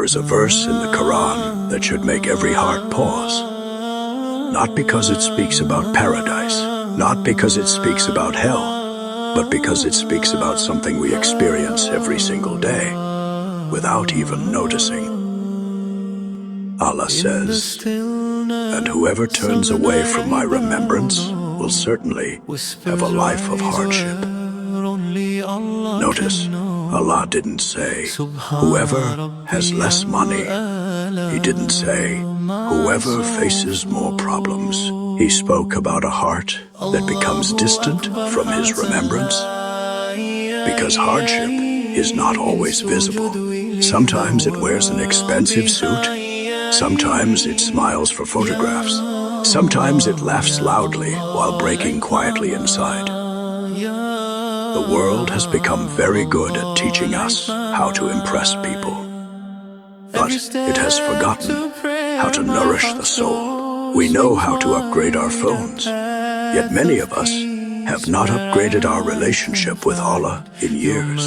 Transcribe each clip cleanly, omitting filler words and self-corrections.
There is a verse in the Quran that should make every heart pause. Not because it speaks about paradise, not because it speaks about hell, but because it speaks about something we experience every single day, without even noticing. Allah says, "And whoever turns away from my remembrance will certainly have a life of hardship." Notice, Allah didn't say, whoever has less money. He didn't say, whoever faces more problems. He spoke about a heart that becomes distant from his remembrance. Because hardship is not always visible. Sometimes it wears an expensive suit. Sometimes it smiles for photographs. Sometimes it laughs loudly while breaking quietly inside. The world has become very good at teaching us how to impress people. But it has forgotten how to nourish the soul. We know how to upgrade our phones, yet many of us have not upgraded our relationship with Allah in years.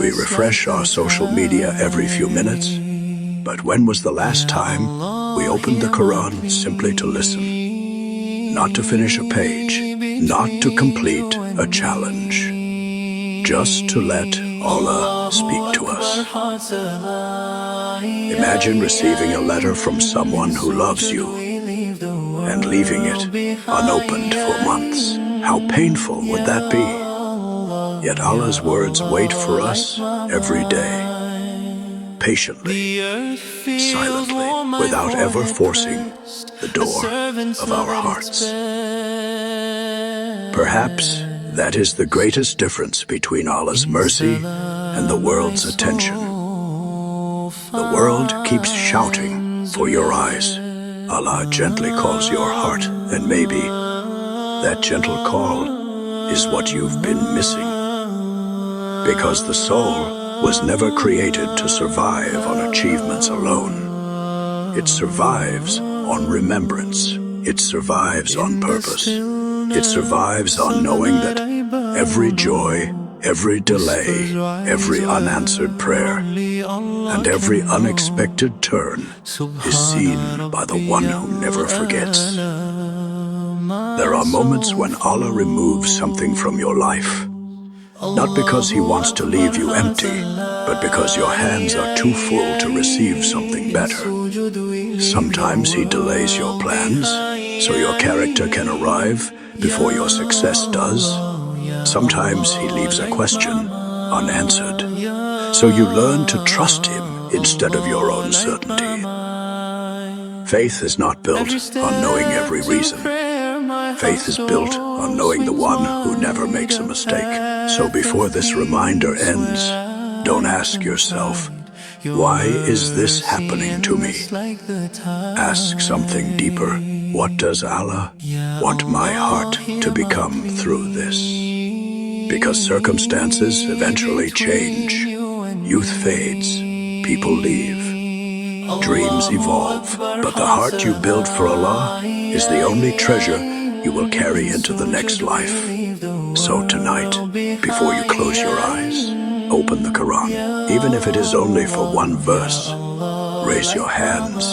We refresh our social media every few minutes, but when was the last time we opened the Quran simply to listen? Not to finish a page, not to complete a challenge, just to let Allah speak to us. Imagine receiving a letter from someone who loves you and leaving it unopened for months. How painful would that be? Yet Allah's words wait for us every day, patiently, silently, without ever forcing the door of our hearts. Perhaps that is the greatest difference between Allah's mercy and the world's attention. The world keeps shouting for your eyes. Allah gently calls your heart, and maybe that gentle call is what you've been missing. Because the soul was never created to survive on achievements alone. It survives on remembrance. It survives on purpose. It survives on knowing that every joy, every delay, every unanswered prayer, and every unexpected turn is seen by the one who never forgets. There are moments when Allah removes something from your life, not because He wants to leave you empty, but because your hands are too full to receive something better. Sometimes He delays your plans, so your character can arrive before your success does. Sometimes He leaves a question unanswered, so you learn to trust Him instead of your own certainty. Faith is not built on knowing every reason. Faith is built on knowing the one who never makes a mistake. So before this reminder ends, don't ask yourself, why is this happening to me? Ask something deeper. What does Allah want my heart to become through this? Because circumstances eventually change. Youth fades. People leave. Dreams evolve. But the heart you build for Allah is the only treasure you will carry into the next life. So tonight, before you close your eyes, open the Quran. Even if it is only for one verse, raise your hands.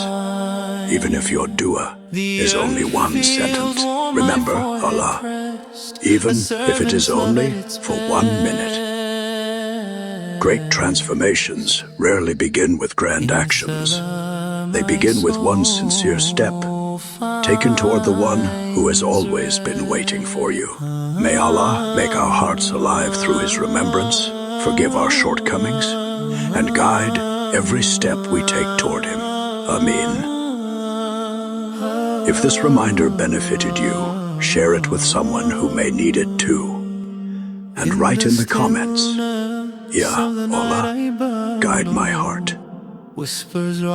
Even if your dua is only one sentence, remember Allah. Even if it is only for 1 minute. Great transformations rarely begin with grand actions. They begin with one sincere step, taken toward the one who has always been waiting for you. May Allah make our hearts alive through His remembrance, forgive our shortcomings, and guide every step we take toward Him. Ameen. If this reminder benefited you, share it with someone who may need it too. And write in the comments, Ya Allah, guide my heart.